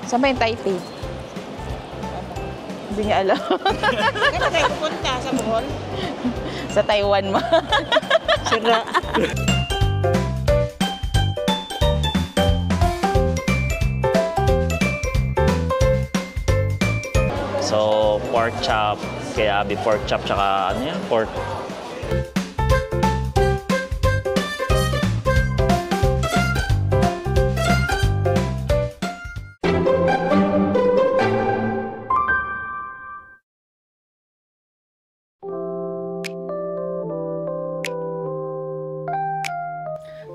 Saan ba yung Taipei? Hindi niya alam. Kaya tayo pupunta sa Bohol? Sa Taiwan mo. Sira. So, pork chop. Kaya Abby pork chop tsaka ano yan? Pork.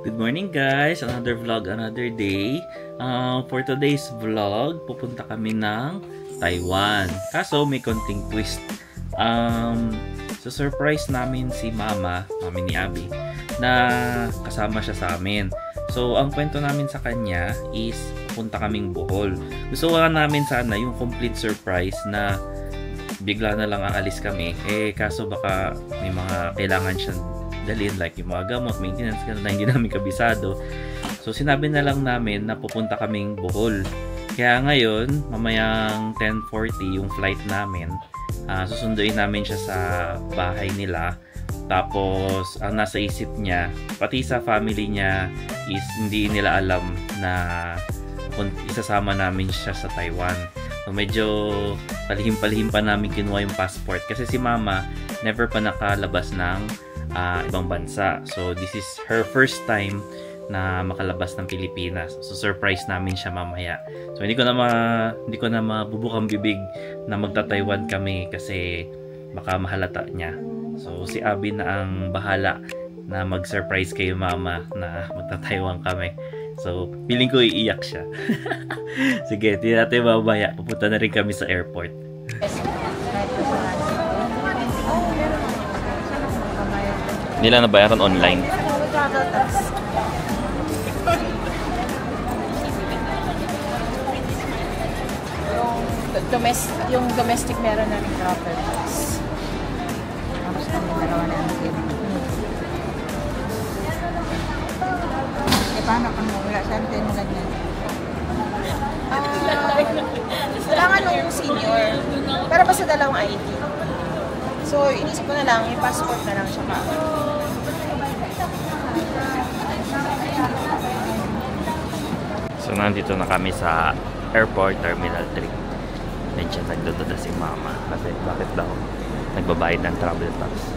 Good morning guys! Another vlog, another day. For today's vlog, pupunta kami ng Taiwan. Kaso may konting twist. So surprise namin si mami ni Abby, na kasama siya sa amin. So ang kwento namin sa kanya is pupunta kaming Bohol. Gusto namin sana yung complete surprise na bigla na lang aalis kami. Kaso baka may mga kailangan siyang dalhin, like yung mga gamot, maintenance na hindi namin kabisado. So sinabi na lang namin na pupunta kaming Bohol. Kaya ngayon, mamayang 10:40 yung flight namin. Susunduin namin siya sa bahay nila. Tapos ang nasa isip niya, pati sa family niya, is hindi nila alam na isasama namin siya sa Taiwan. So medyo palihim-palihim pa namin kinuha yung passport kasi si mama never pa nakalabas ng ibang bansa. So this is her first time na makalabas ng Pilipinas. So surprise namin siya mamaya. So hindi ko na mabubukang bibig na magta-Taiwan kami kasi baka mahalata niya. So si Abby na ang bahala na mag-surprise kay mama na magta-Taiwan kami. So feeling ko iiyak siya. Sige, hindi natin babaya. Pupunta na rin kami sa airport. Nila nabayaran online. Yung domestic meron na rin travel tax. Tapos kami dalawa na ang sila. Paano kung wala saan tayo na ganyan? Kailangan nung senior. Pero basta dalawang ID. So, inisip ko na lang, yung passport na lang siya pa. So, nandito na kami sa airport, Terminal 3. Medyo nagdududa si mama. Kasi bakit daw nagbabayad ng travel tax?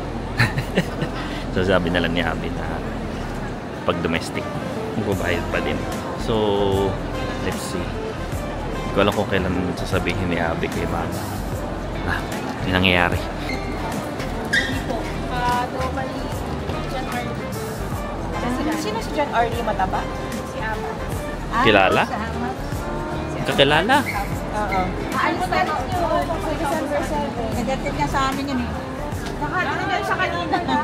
So, sabi na lang ni Abby na pag domestic, magbabayad pa din. So, let's see. Hindi ko alam kung kailan sasabihin ni Abby kay mama. Yung nangyayari. Normally, John Arlie. Sino si John Arlie mataba? Si Ama. Kilala? Kakilala? Oo. Ano ba tayo yun? December 7. Nagatit niya sa amin yun eh. Nakano niya siya kanina na.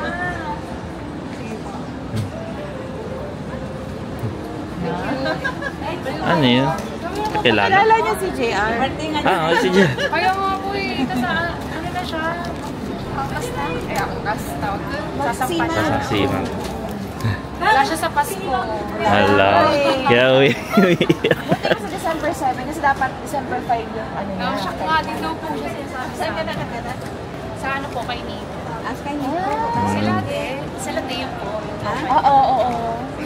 Ano yun? Kakilala? Kilala niya si JR. Si JR. Kaya nga po eh. Kasi ano na siya? Angkas na? Angkas tawag doon. Sasampan. Sasasiman. Wala siya sa Pasko. Hala. Kaya Buti ka sa December 7 kasi dapat December 5 yung ano niya. Siya nga din daw po siya sinasabi sa Saan ka nakatala? Sa ano po kay Nito. Kay Nito. Sila din po. Oo.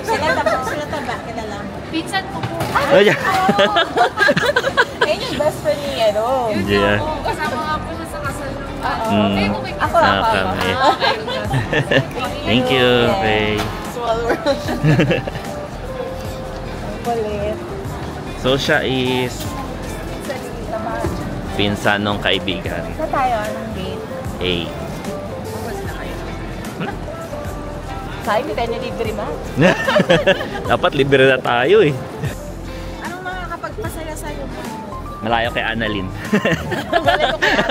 Sila taba, kilala mo. Pinsan ko po. Ayun Ayun yung best friend ni ano. Yun Yeah. po. Kasama nga po siya sa kasal nung Ako. kami. Thank you, Faye. Small world. Kulit. So, siya is pinsan nung kaibigan. Na tayo, anong date? Sabi, hindi tayo nilibre ma. Dapat libre na tayo eh. Anong makakapagpasaya sa'yo mo? Malayo kay Annalyn. Malayo kaya.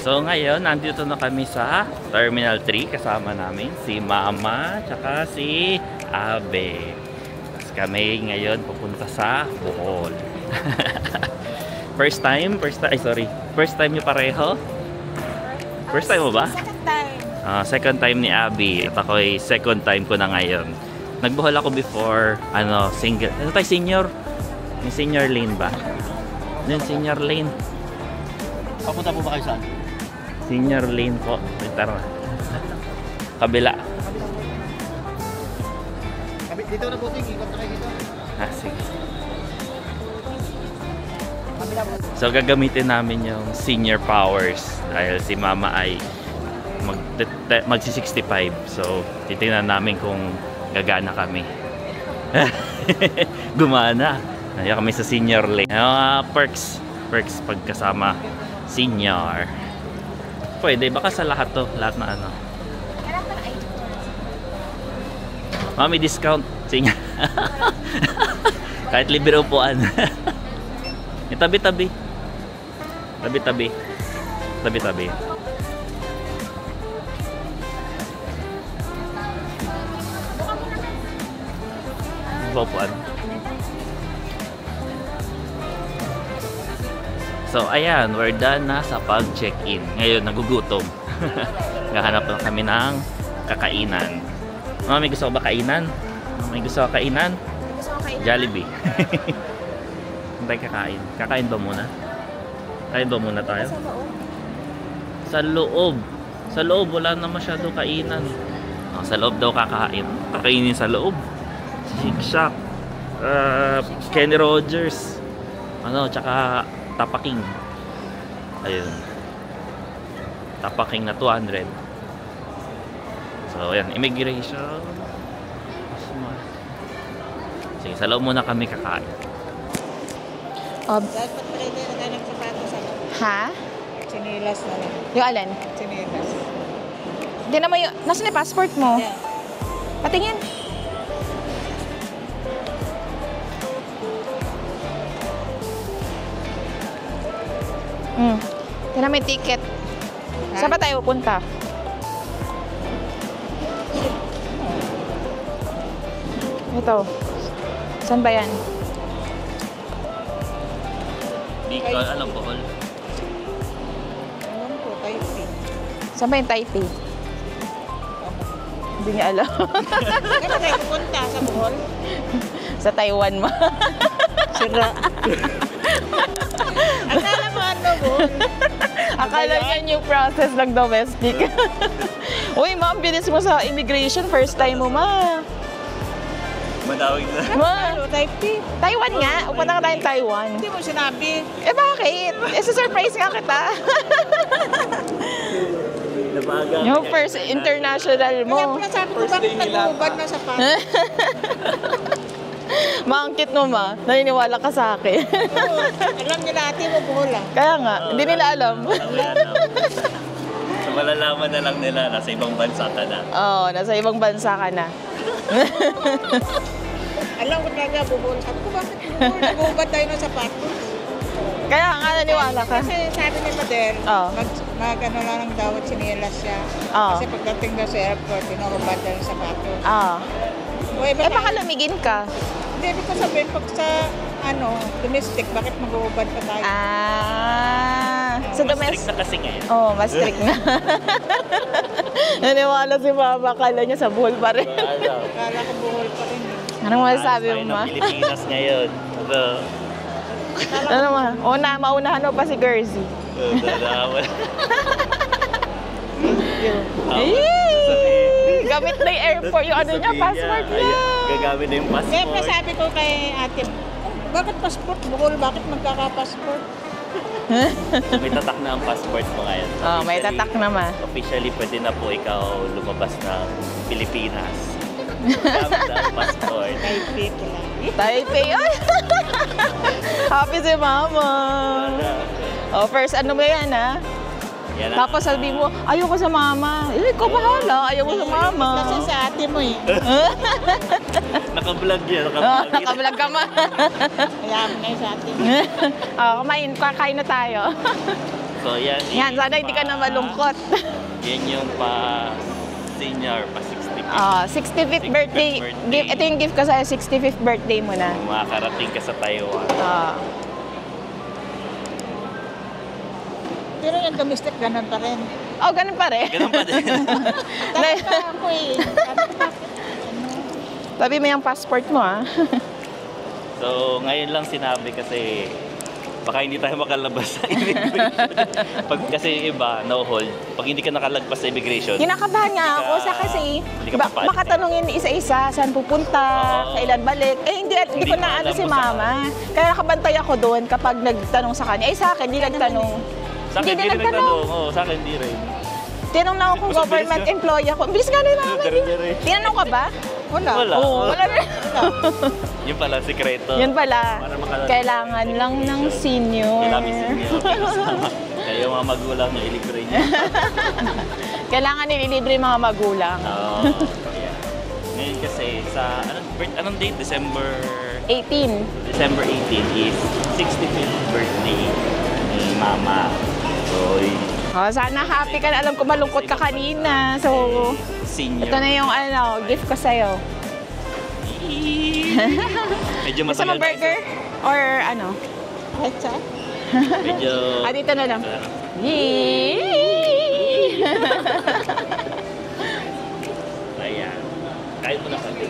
So ngayon, nandito na kami sa Terminal 3. Kasama namin si Mama tsaka si Abe. Tapos kami ngayon pupunta sa Bohol. First time nyo pareho? First time mo ba? Second time. Second time ni Abby. At ako ay second time ko na ngayon. Nagbohol ako before, single. Ano tayo, senior? May senior lane ba? Ano yung senior lane? Papunta po ba kayo saan? Senior lane po. Tara. Kabila. Dito na po, ikot na kayo dito. Sige. So gagamitin namin yung senior powers dahil si Mama ay magsi 65. So titingnan namin kung gagana kami. Gumana. Ayaw kami sa senior lane. Perks pagkasama senior. Pwede baka sa lahat to, lahat na ano. Mami discount senior. Kahit libre upuan. Tabi-tabi. Upuan. So ayan, we're done na sa pag-check-in. Ngayon nagugutom. Gahanap lang kami ng kakainan. Mami, gusto ko ba kainan? May gusto ko kainan? Jollibee. Hintay kakain. Kakain ba muna? Kain ba muna tayo? Sa loob. Sa loob wala na masyado kainan. Sa loob daw kakain. Kakainin sa loob. Shake Shack. Kenny Rogers. Tsaka Tapaking. Ayun. Tapaking na 200. So, ayan. Immigration. Sige, sa loob muna kami kakain. Dapat pala din na ng sapatos sa Ha? Sinilas na lang. Yung alin? Sinilas. Hindi naman yung... Nasaan yung passport mo? Yeah. Patingin. Tignan mo yung ticket. Saan ba tayo pupunta? Ito. Saan ba yan? Bicol, alam Bohol. Ewan ko, Taipei. Saan ba yung Taipei? Hindi niya alam. Kaya ba tayo pupunta sa Bohol? Sa Taiwan mo. Sira. Akala mo ano, Bohol? Akala niya new process ng domestic. Uy, ma'am, bilis mo sa immigration. First time mo, ma. Madawig na. Ma, Ano, Taipei? Taiwan nga. Upunta ka tayong Taiwan. Hindi mo sinabi. Eh, bakit? Surprise nga kita. Nabaga. Yung first international Kaya mo. pala sabi ko, bakit nag-uubad na sapatos? Maangkit mo, ma. Naniniwala ka sa akin. Oo, alam nila ate mo, Bohol ah. Kaya nga, hindi nila alam. So malalaman na lang nila nasa ibang bansa ka na. Oo, nasa ibang bansa ka na. Alam ko talaga, Bohol. Sabi ko, bakit Bohol? Nag-uubad tayo ng sapatos. Kaya nga, naniwala ka. Kasi sabi ni Mader, Oo. mag-ano lang ng dawat sinilas siya. Oo. Kasi pagdating daw sa airport, inuubad daw ng sapatos. Oo. O, iba Eh, baka lamigin ka. Hindi ko sabihin, pag sa domestic, bakit mag-uubad pa tayo? Sa Mas strict domestic. na kasi ngayon. Oo, mas strict na. Naniwala si Mama, kala niya sa Bohol pa rin. Akala ko Bohol pa rin. Anong masasabi mo, ma? Pilipinas ngayon. Ano ma? Maunahan mo pa si Gersey. Gamit na yung airport, yung ano niya, passport niya. Gagamit na yung Kaya passport. sabi ko kay ate, bakit passport? Bohol, bakit magkaka-passport? May tatak na ang passport mo ngayon. Oh, may tatak naman. Officially, pwede na po ikaw lumabas ng Pilipinas. Gamit na ang passport. Taipei ko lang. Taipei, ay! Happy si Mama. Oh, first ano ba yan, ha? Yan na. Tapos sabi mo, ayoko sa Mama. Eh, ikaw bahala, ayaw mo sa Mama. Kasi sa ate mo eh. Naka-vlog yan. Oh, nakablog ka ma. Kaya mo na yung sa ate mo. Oh, kakain na tayo. So, yan. Yan, sana hindi ka na malungkot. Yan yung pa-senior, pa-65. 65th birthday. Gift, ito yung gift ko sa'yo, 65th birthday mo na. Makakarating ka sa Taiwan. Pero yung domestic, ganun pa rin. Oh, ganun pa rin. Ganun pa din. Dapat pa ako eh. Sabi mo yung passport mo, ah. So, ngayon lang sinabi kasi baka hindi tayo makalabas sa immigration. Kasi iba, no hold. Pag hindi ka nakalagpas sa immigration, Kinakabahan nga ako sa kasi makatanungin isa-isa, saan pupunta, kailan balik. Eh, hindi ko na ano si mama. Kaya nakabantay ako doon kapag nagtanong sa kanya. Eh, sa akin, hindi nagtanong. sa akin hindi rin nagtanong. Oo, sa akin hindi rin. Tinanong na ako kung government employee ako. Bilis nga na yung mama. Tinanong ka ba? Wala. Oo, wala rin. Yun pala, sikreto. Yun pala. Para Kailangan lang ng senior. Kailangan senior. Kaya yung mga magulang nyo, ilibre nyo. Kailangan nililibre yung mga magulang. Oo. Yeah. Ngayon kasi, sa anong date? December 18. December 18 is 65th birthday ni Mama. So, Oh, sana happy ka na. Alam ko malungkot ka kanina. So, senior. ito na yung gift ko sa'yo. Medyo Gusto mo matagal burger? Or ano? Headset? Medyo... Dito na lang. Yee! Ayan. Kahit mo na kami.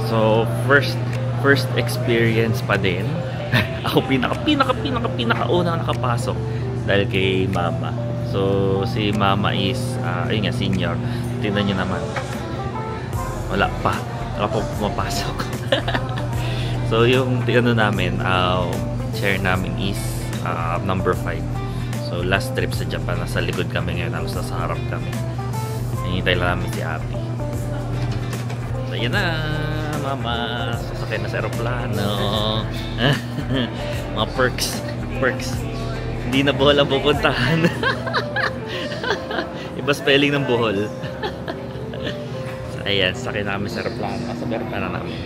So, first experience pa din. Ako pinaka-unang nakapasok dahil kay Mama. So, si Mama is, ayun nga, senior. Tingnan nyo naman. Wala pa. Wala pa pumapasok. So, yung ano namin, chair namin is number 5. So, last trip sa Japan, nasa likod kami ngayon, nasa harap kami. Hinihintay lang namin si Abby. So, yan na, Mama. Sasakay na sa aeroplano. Mga perks. Hindi na Bohol ang pupuntahan. Iba spelling ng Bohol. So, ayan, sasakay namin sa aeroplano. Sa aeroplano namin.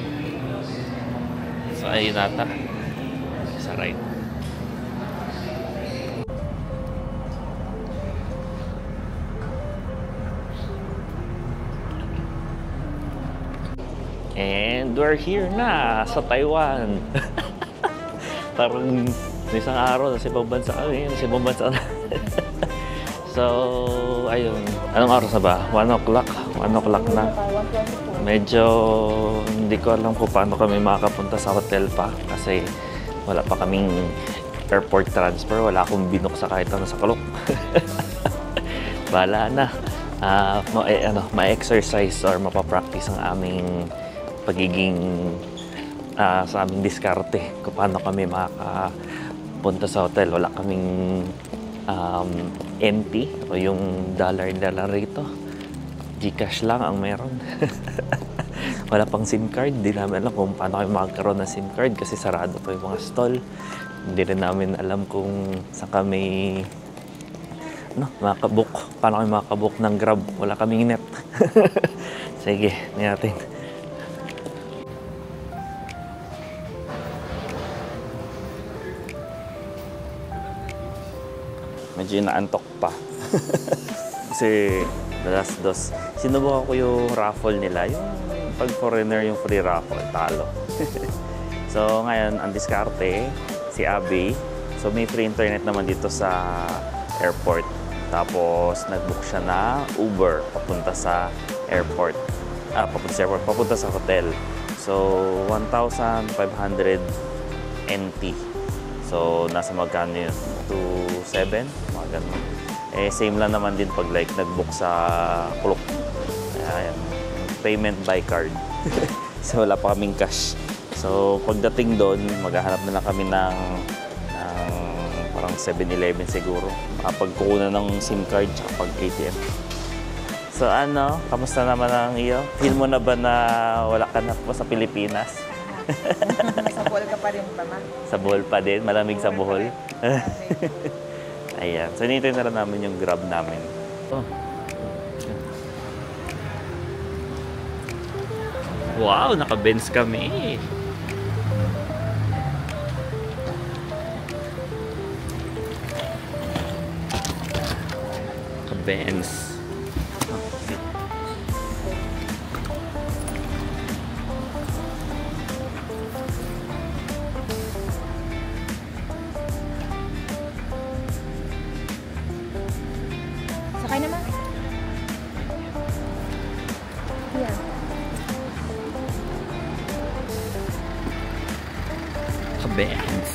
So, ayun nata. Sa right. And we're here na sa Taiwan. Parang isang araw nasa ibang bansa kami. So, ayun. Anong oras na ba? 1 o'clock. 1 o'clock na. Medyo hindi ko alam kung paano kami makakapunta sa hotel pa. Kasi wala pa kaming airport transfer. Wala akong binok sa kahit ano sa kulok. Bahala na. Ma-exercise or mapapractice ang aming pagiging sa aming diskarte kung paano kami makakapunta sa hotel. Wala kaming NT o yung dollar rito. Gcash lang ang meron. Wala pang SIM card. Hindi namin alam kung paano kami makakaroon ng SIM card kasi sarado pa yung mga stall. Hindi rin namin alam kung saan kami makabook. Paano kami makabook ng Grab. Wala kaming net. Sige, natin. Medyo inaantok pa. Kasi alas 2. Sinubukan ko yung raffle nila. Yung pag foreigner yung free raffle. Talo. So ngayon, ang diskarte, si Abby. So may free internet naman dito sa airport. Tapos nag-book siya na Uber papunta sa airport. Papunta sa hotel. So 1,500 NT. So nasa magkano yun? 2,700? Mga ganun. Eh same lang naman din pag like nag-book sa Klook. Ayan. Payment by card. So wala pa kaming cash. So pagdating doon, maghahanap na lang kami ng parang 7-Eleven siguro. Pagkukunan ng SIM card at pag ATM. So ano, kamusta naman ang iyo? Feel mo na ba na wala ka na po sa Pilipinas? Sa Bohol ka pa rin ba, ma? Sa Bohol pa din? Malamig sa Bohol? Ayan. So, hinihintay na lang namin yung Grab namin. Oh. Wow! Naka-Benz kami! Benz. Okay. Sakay naman. Yeah. Benz.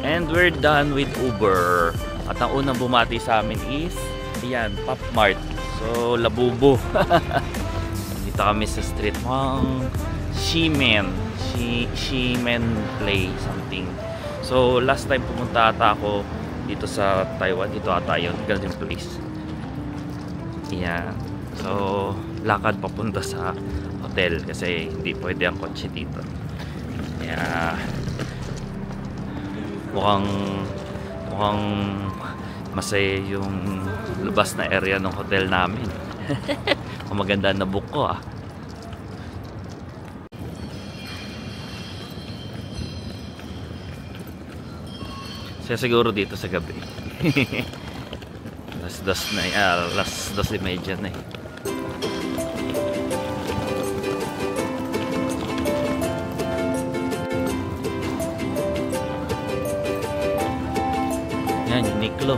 And we're done with Uber. At ang unang bumati sa amin is, ayan, Pop Mart. So, Labubo. Dito kami sa street. Mukhang Shimen Play something. So, last time pumunta ata ako dito sa Taiwan. Dito ata yun, Golden Place. Ayan. So, lakad papunta sa hotel kasi hindi pwede ang kotse dito. Kaya mukhang masaya yung labas na area ng hotel namin. Maganda na book ko ah. Kaya siguro dito sa gabi. Alas 2 na alas 2:30 na eh. Yan, Uniqlo.